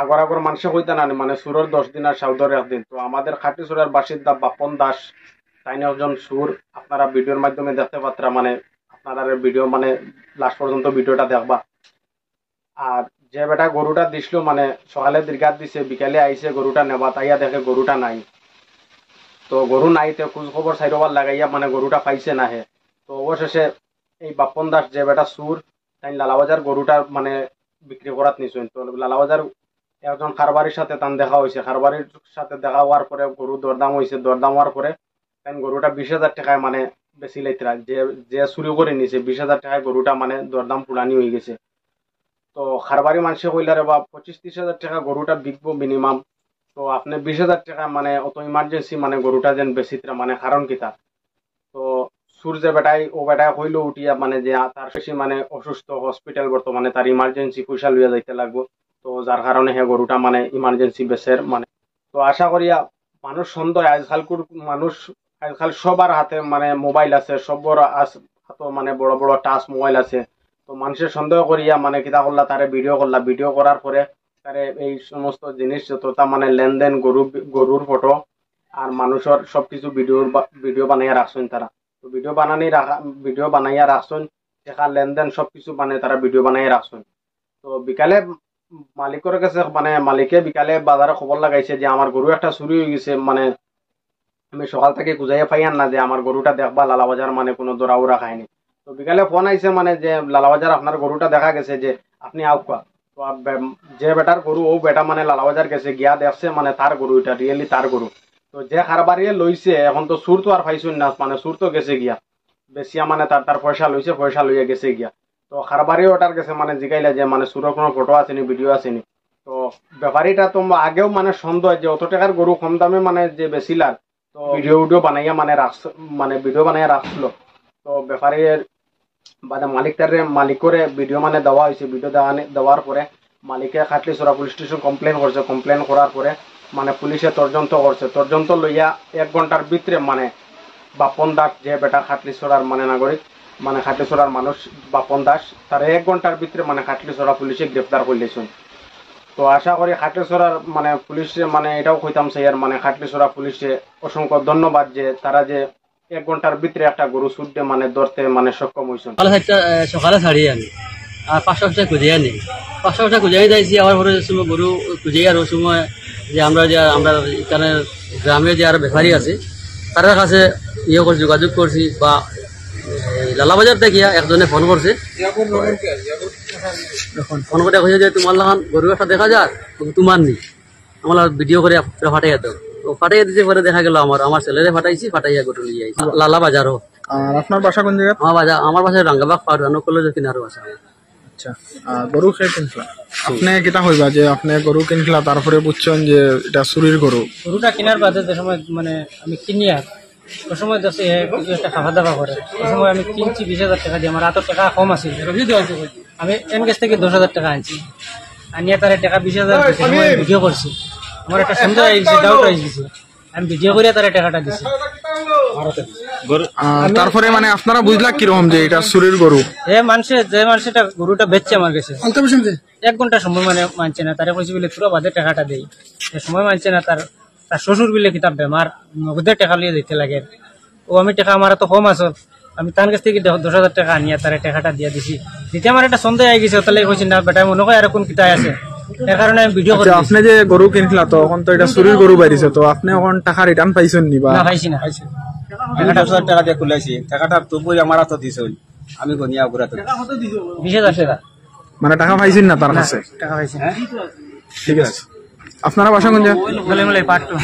আগর আগর মানুষে কইতা না মানে সুরের 10 দিন আর সাউদর 1 দিন। তো আমাদের খাটিছড়ার বাসিন্দা বাপন দাস তাই একজন সুর, আপনারা ভিডিওর মাধ্যমে দেখতে পাত্রা, মানে আপনারা ভিডিও মানে লাস্ট পর্যন্ত ভিডিওটা দেখবা। আর যে বেটা গরুটা দিছিল মানে সকালে দীর্ঘাত দিছে, বিকালে আইছে গরুটা নেবা, তাইয়া দেখে গরুটা নাই। তো গরু নাই, তো খোঁজ খবর সাইডবার লাগাইয়া মানে গরুটা পাইছে না হে। তো অবশেষে এই বাপন দাস যে বেটা সুর, তাই লালাবাজার গরুটা মানে বিক্রি করাত নিছেন। তো লালাবাজার একজন খারবারির সাথে তান দেখা হয়েছে, খারবারির সাথে দেখা হওয়ার পরে গরু দরদাম হয়েছে, দরদাম হওয়ার পরে তাই গরুটা 20,000 টাকায় মানে বেশি লাইতরা, যে যে চুরি করে নিছে 20,000 টাকায় গরুটা মানে দরদাম পুরানি হয়ে গেছে। তো খারবারি মানুষে কইলারে বা 25-30,000 টাকা গরুটা বিকবো মিনিমাম। তো আপনি 20,000 টাকা মানে অত ইমার্জেন্সি মানে গরুটা যেন বেশিত্রা মানে কারণ কিতা। তো সুর যে বেটাই ও বেটায় কইলো উঠিয়া মানে যে তার বেশি মানে অসুস্থ, হসপিটাল বর্তমানে, তার ইমার্জেন্সি পয়সা লইয়া যাইতে লাগবো। তো যার কারণে হে গরুটা মানে ইমার্জেন্সি বেসের মানে। তো আশা করিয়া মানুষ সন্দেহ, আজকালকুর মানুষ আজকাল সবার হাতে মানে মোবাইল আছে, সবার হাতে মানে বড় বড় টাচ মোবাইল আছে। তো মানুষের সন্দেহ করিয়া মানে কিতা করলা, তারে ভিডিও করলা, ভিডিও করার পরে তারে এই সমস্ত জিনিস যত তা মানে লেনদেন, গরুর ফটো আর মানুষের সবকিছু ভিডিও বানাইয়া রাখছেন তারা। তো ভিডিও বানাইয়া রাখছেন, টাকা লেনদেন সবকিছু মানে তারা ভিডিও বানাইয়া রাখছেন। তো বিকালে মালিকের কাছে মানে মালিকে বিকালে বাজারে খবর লাগাইছে যে আমার গরু একটা চুরি হয়ে গেছে, মানে আমি সকাল থেকে খুঁজাইয়া পাইয়ান না যে আমার গরুটা দেখবা লালাবাজার মানে কোনো দৌড়াউড়া খায়নি। তো বিকালে ফোন আইছে মানে যে লালাবাজার আপনার গরুটা দেখা গেছে, যে আপনি আউকা। তো যে বেটার গরু ও বেটা মানে লালাবাজার গেছে, গিয়া দেখছে মানে তার গরু, এটা রিয়েলি তার গরু। তো যে খারবারিয়ে লইছে এখন তো সুর তো আর পাইছুন না, মানে সুর তো গেছে গিয়া বেশিয়া, মানে তার পয়সা লইছে, পয়সা লইয়া গেছে গিয়া। তো খারবারি ওটার গেছে মানে জিগাইলা যে মানে সুরের কোনো ফটো আসেনি, ভিডিও আসেনি। তো ব্যাপারীটা তো আগেও মানে সন্দেহ যে অত টাকার গরু কম দামে মানে যে বেশিলার। তো ভিডিও বানাইয়া মানে মানে ভিডিও বানাইয়া রাখছিল। তো ব্যাপারীর মানে মালিকরে ভিডিও মানে দেওয়া হয়েছে, ভিডিও দেওয়ার পরে মালিকে খাটলিছড়া পুলিশ স্টেশন কমপ্লেন করছে, কমপ্লেন করার পরে মানে পুলিশে তদন্ত করছে, তদন্ত লইয়া 1 ঘন্টার ভিতরে মানে বাপন দাস যে বেটা খাটলিছড়ার মানে নাগরিক, মানে খাটলিছড়ার মানুষ বাপন দাস, তার 1 ঘন্টার ভিতরে মানে খাটলিছড়া পুলিশে গ্রেফতার করলেছেন। তো আশা করি খাটলিছড়ার মানে পুলিশে মানে এটাও কইতাম স্যার, মানে খাটলিছড়া পুলিশে অসংখ্য ধন্যবাদ যে তারা যে 1 ঘন্টার ভিতরে একটা গরু ছুটে মানে ধরতে মানে সক্ষম হয়েছেন। সকালে ছাড়ি আনি আর 500 খুঁজে আনি, 500 খুঁজে যাইছি। আবার পরে সময় গরু খুঁজে আর ওই সময় যে আমরা এখানে গ্রামে যে আর ব্যাপারী আছে তার কাছে যোগাযোগ করছি, বা লালাবাজার থেকে একজনে ফোন করছে, ফোন করে কইছে যে তোমার লাগান গরু একটা দেখা যায়, তোমার নি আমার ভিডিও করে ফাটাইয়া দাও। তো ফাটাইয়া দিতে পরে দেখা গেল আমার ছেলেরে ফাটাইছি, ফাটাইয়া গরু নিয়ে আইছি লালাবাজারও। আর আপনার বাসা কোন জায়গা? আমার বাসায় রাঙ্গাবাগ পাউডানো কলেজের কিনারও বাসা। আচ্ছা, গরু খেয়ে কিনছিলাম আপনি কিতা হইবা যে আপনি গরু কিনছিলা তারপরে বুঝছেন যে এটা চুরির গরু? গরুটা কেনার বাদে যে সময় মানে আমি কিনি আর ওই সময় দেখছি কিছু একটা খাওয়া দাওয়া করে, ওই সময় আমি কিনছি 20,000 টাকা দিয়ে, আমার হাতের টাকা কম আছে, আমি এন কাছ থেকে 10,000 টাকা আনছি, আনিয়ে তার টাকা 20,000 ভিডিও করছি। আমার একটা সন্দেহ আইছে, ডাউট আইছে, আমি ভিডিও করে তার টাকাটা দিছি। তারপরে মানে আপনারা বুঝলা কিরকম যে এটা চুরির গরু? যে মানুষটা গরুটা বেচছে আমার কাছে 1 ঘন্টা সময় মানে মানছে না, তারা কইছে বলে তোরা বাদে টাকাটা দেই, সময় মানছে না। তার শ্বশুর বিলে কিতাব বেমার, নগদের টাকা লিয়ে দিতে লাগে। ও আমি টাকা আমার তো কম আছে, আমি তার কাছ থেকে 10,000 টাকা আনিয়া তার টাকাটা দিয়ে দিছি। যেটা আমার একটা সন্দেহ হয়ে গেছে, তাহলে কইছি না বেটা মনে হয় এরকম কিতায় আছে, এর কারণে আমি ভিডিও করি। আপনি যে গরু কিনছিলা তো এখন তো এটা চুরির গরু বাইরেছে, তো আপনি এখন টাকা রিটার্ন পাইছেন নি? বা না, পাইছি না। 10,000 টাকা দিয়ে খুলাইছি, টাকাটা তবুই আমার হাতে দিছে, আমি গনিয়া ঘুরাতে 20,000 টাকা মানে টাকা পাইছেন না তার কাছে? টাকা পাইছি। ঠিক আছে, আপনারা বাসা কোন জায়গা? বলে পার্ট 2।